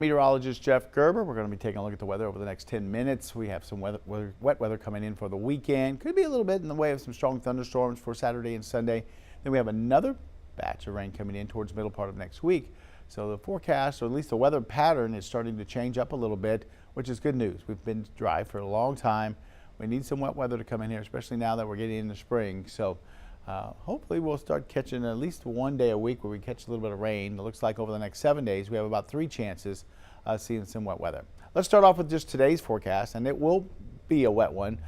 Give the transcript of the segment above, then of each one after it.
Meteorologist Jeff Gerber. We're going to be taking a look at the weather over the next 10 minutes. We have some wet weather coming in for the weekend. Could be a little bit in the way of some strong thunderstorms for Saturday and Sunday. Then we have another batch of rain coming in towards the middle part of next week. So the forecast, or at least the weather pattern, is starting to change up a little bit, which is good news. We've been dry for a long time. We need some wet weather to come in here, especially now that we're getting into spring. So hopefully we'll start catching at least one day a week where we catch a little bit of rain. It looks like over the next 7 days we have about 3 chances of seeing some wet weather. Let's start off with just today's forecast, and it will be a wet one.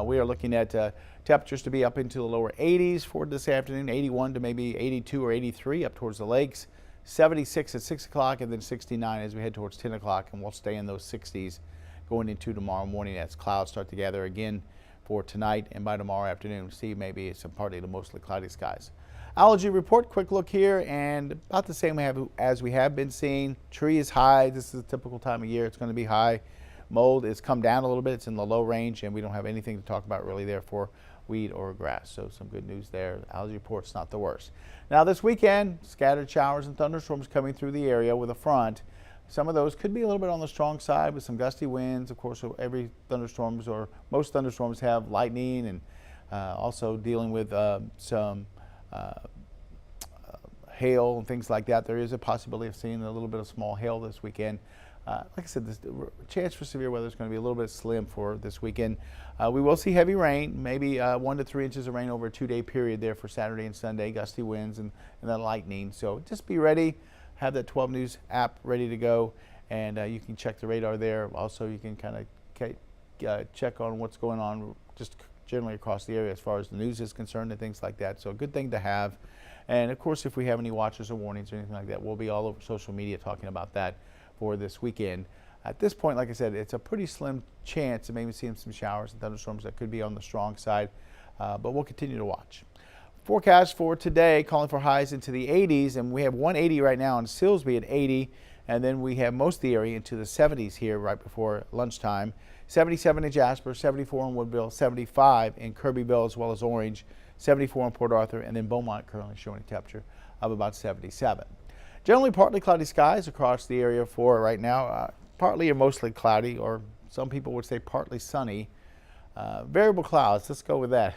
We are looking at temperatures to be up into the lower 80s for this afternoon, 81 to maybe 82 or 83 up towards the lakes, 76 at 6 o'clock, and then 69 as we head towards 10 o'clock, and we'll stay in those 60s going into tomorrow morning as clouds start to gather again for tonight, and by tomorrow afternoon see maybe some partly to mostly cloudy skies. Allergy report, quick look here, and about the same as we have been seeing. Tree is high. This is a typical time of year. It's going to be high. Mold has come down a little bit. It's in the low range, and we don't have anything to talk about really there for weed or grass. So some good news there. The allergy report's not the worst. Now this weekend, scattered showers and thunderstorms coming through the area with a front. Some of those could be a little bit on the strong side with some gusty winds. Of course, every thunderstorms, or most thunderstorms, have lightning, and also dealing with some hail and things like that. There is a possibility of seeing a little bit of small hail this weekend. Like I said, the chance for severe weather is going to be a little bit slim for this weekend. We will see heavy rain, maybe 1 to 3 inches of rain over a 2-day period there for Saturday and Sunday, gusty winds and then lightning. So just be ready. Have that 12 News app ready to go, and you can check the radar there. Also, you can kind of check on what's going on just generally across the area as far as the news is concerned and things like that. So a good thing to have. And of course, if we have any watches or warnings or anything like that, we'll be all over social media talking about that for this weekend. At this point, like I said, it's a pretty slim chance of maybe seeing some showers and thunderstorms that could be on the strong side, but we'll continue to watch. Forecast for today calling for highs into the 80s, and we have 180 right now in Silsbee at 80, and then we have most of the area into the 70s here right before lunchtime. 77 in Jasper, 74 in Woodville, 75 in Kirbyville as well as Orange, 74 in Port Arthur, and then Beaumont currently showing a temperature of about 77. Generally partly cloudy skies across the area for right now. Partly or mostly cloudy, or some people would say partly sunny. Variable clouds, let's go with that.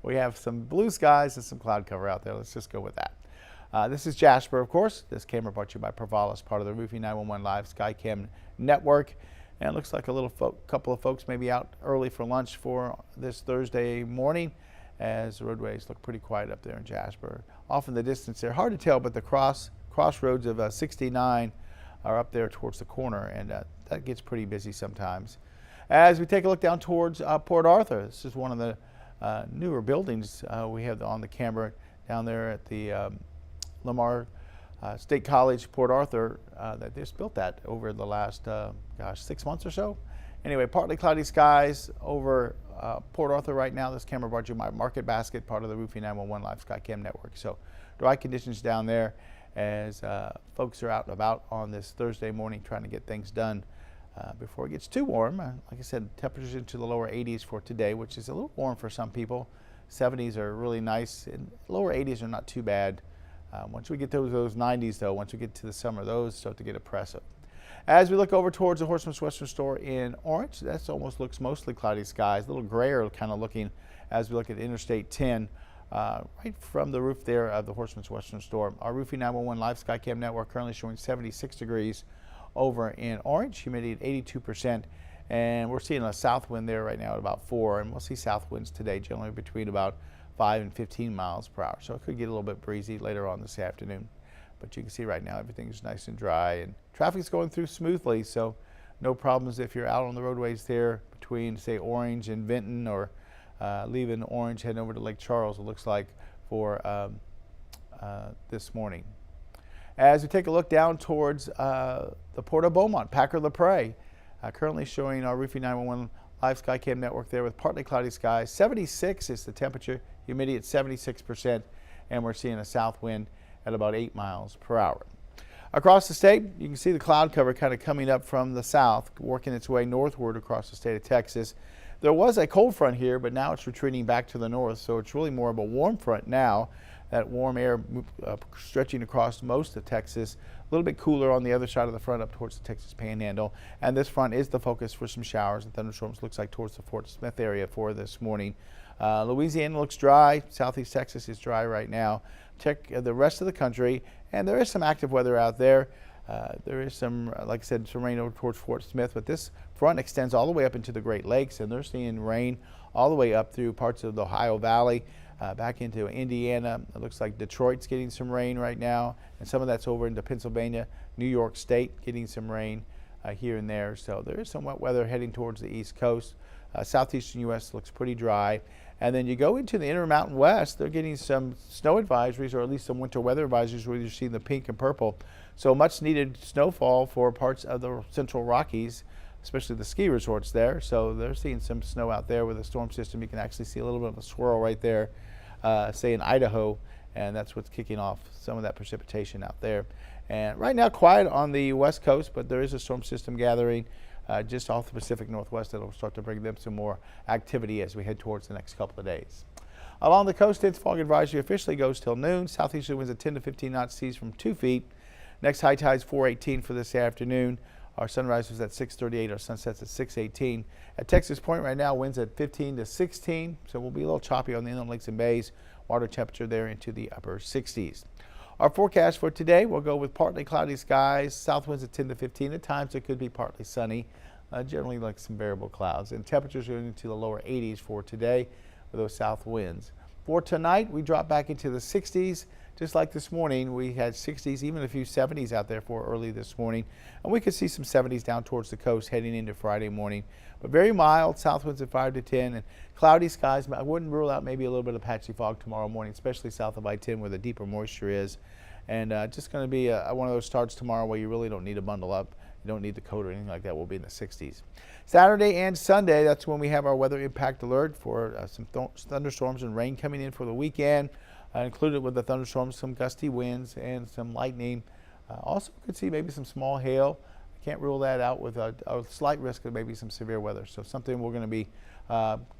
We have some blue skies and some cloud cover out there. Let's just go with that. This is Jasper, of course. This camera brought to you by Provalis, part of the Roofing 911 Live Skycam network. And it looks like a couple of folks maybe out early for lunch for this Thursday morning, as the roadways look pretty quiet up there in Jasper. Off in the distance there, hard to tell, but the crossroads of 69 are up there towards the corner, and that gets pretty busy sometimes. As we take a look down towards Port Arthur, this is one of the newer buildings we have on the camera down there at the Lamar State College, Port Arthur, that just built that over the last, 6 months or so. Anyway, partly cloudy skies over Port Arthur right now. This camera brought you my Market Basket, part of the Roofing 911 Live Skycam network. So dry conditions down there as folks are out and about on this Thursday morning trying to get things done before it gets too warm. Like I said, temperatures into the lower 80s for today, which is a little warm for some people. 70s are really nice, and lower 80s are not too bad. Once we get to those 90s, though, once we get to the summer, those start to get oppressive. As we look over towards the Horseman's Western Store in Orange, that almost looks mostly cloudy skies, a little grayer kind of looking as we look at Interstate 10, right from the roof there of the Horseman's Western Store. Our Roofing 911 Live Skycam network currently showing 76 degrees over in Orange, humidity at 82%, and we're seeing a south wind there right now at about 4, and we'll see south winds today generally between about 5 and 15 miles per hour. So it could get a little bit breezy later on this afternoon. But you can see right now everything's nice and dry, and traffic's going through smoothly, so no problems if you're out on the roadways there between, say, Orange and Vinton, or leaving Orange heading over to Lake Charles, it looks like, for this morning. As we take a look down towards the Port of Beaumont, Packer-LaPrade, currently showing our Roofing 911 Live Skycam network there with partly cloudy skies. 76 is the temperature, humidity at 76%, and we're seeing a south wind at about 8 miles per hour. Across the state, you can see the cloud cover kind of coming up from the south, working its way northward across the state of Texas. There was a cold front here, but now it's retreating back to the north, so it's really more of a warm front now. That warm air stretching across most of Texas A little bit cooler on the other side of the front up towards the Texas Panhandle. And this front is the focus for some showers and thunderstorms, looks like towards the Fort Smith area for this morning. Louisiana looks dry. Southeast Texas is dry right now. Check the rest of the country, and there is some active weather out there. There is some, like I said, some rain over towards Fort Smith, but this front extends all the way up into the Great Lakes, and they're seeing rain all the way up through parts of the Ohio Valley, back into Indiana. It looks like Detroit's getting some rain right now, and some of that's over into Pennsylvania. New York State getting some rain here and there. So there is some wet weather heading towards the East Coast. Southeastern U.S. looks pretty dry. And then you go into the Intermountain West, they're getting some snow advisories, or at least some winter weather advisories where you're seeing the pink and purple. So much needed snowfall for parts of the Central Rockies, especially the ski resorts there. So they're seeing some snow out there with a storm system. You can actually see a little bit of a swirl right there, say in Idaho, and that's what's kicking off some of that precipitation out there. And right now quiet on the West Coast, but there is a storm system gathering just off the Pacific Northwest that'll start to bring them some more activity as we head towards the next couple of days. Along the coast, its fog advisory officially goes till noon. Southeasterly winds at 10 to 15 knots, seas from 2 feet. Next high tide's 4:18 for this afternoon. Our sunrise was at 6:38. Our sunset's at 6:18. At Texas Point right now, winds at 15 to 16, so we'll be a little choppy on the inland lakes and bays. Water temperature there into the upper 60s. Our forecast for today, we'll go with partly cloudy skies, south winds at 10 to 15. At times it could be partly sunny, generally like some variable clouds. And temperatures are into the lower 80s for today with those south winds. For tonight, we drop back into the 60s. Just like this morning, we had 60s, even a few 70s out there for early this morning. And we could see some 70s down towards the coast heading into Friday morning. But very mild, south winds at 5 to 10, and cloudy skies. I wouldn't rule out maybe a little bit of patchy fog tomorrow morning, especially south of I-10 where the deeper moisture is. And just going to be one of those starts tomorrow where you really don't need to bundle up. You don't need the coat or anything like that. We'll be in the 60s. Saturday and Sunday, that's when we have our weather impact alert for some thunderstorms and rain coming in for the weekend. Included with the thunderstorms, some gusty winds and some lightning. Also could see maybe some small hail. Can't rule that out with a slight risk of maybe some severe weather. So something we're going to be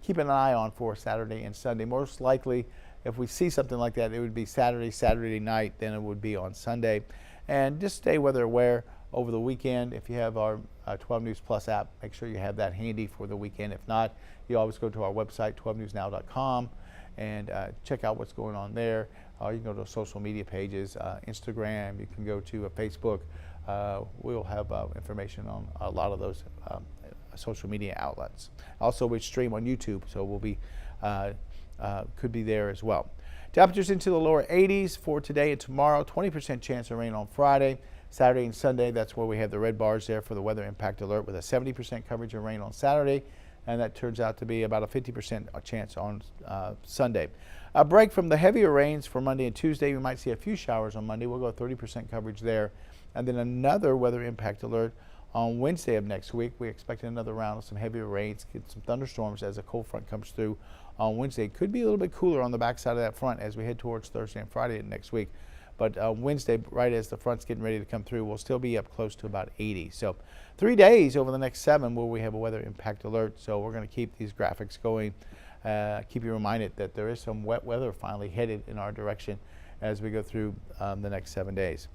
keeping an eye on for Saturday and Sunday. Most likely, if we see something like that, it would be Saturday night, then it would be on Sunday. And just stay weather aware over the weekend. If you have our 12 News Plus app, make sure you have that handy for the weekend. If not, you always go to our website, 12newsnow.com, and check out what's going on there. You can go to social media pages, Instagram, you can go to Facebook. We'll have information on a lot of those social media outlets. Also, we stream on YouTube, so we'll be could be there as well. Temperatures into the lower 80s for today and tomorrow. 20% chance of rain on Friday. Saturday and Sunday, that's where we have the red bars there for the weather impact alert, with a 70% coverage of rain on Saturday, and that turns out to be about a 50% chance on Sunday. A break from the heavier rains for Monday and Tuesday. We might see a few showers on Monday. We'll go 30% coverage there. And then another weather impact alert on Wednesday of next week. We expect another round of some heavier rains, get some thunderstorms as a cold front comes through on Wednesday. Could be a little bit cooler on the backside of that front as we head towards Thursday and Friday next week. But Wednesday, right as the front's getting ready to come through, we'll still be up close to about 80. So 3 days over the next 7 where we have a weather impact alert. So we're going to keep these graphics going. Keep you reminded that there is some wet weather finally headed in our direction as we go through the next 7 days.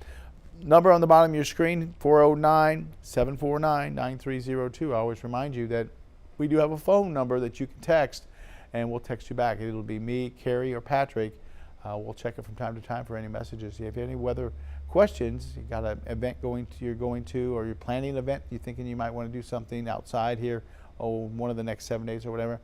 Number on the bottom of your screen, 409-749-9302. I always remind you that we do have a phone number that you can text, and we'll text you back. It'll be me, Carrie, or Patrick. We'll check it from time to time for any messages. If you have any weather questions, you got an event you're going to, or you're planning an event, you're thinking you might want to do something outside here, one of the next 7 days or whatever,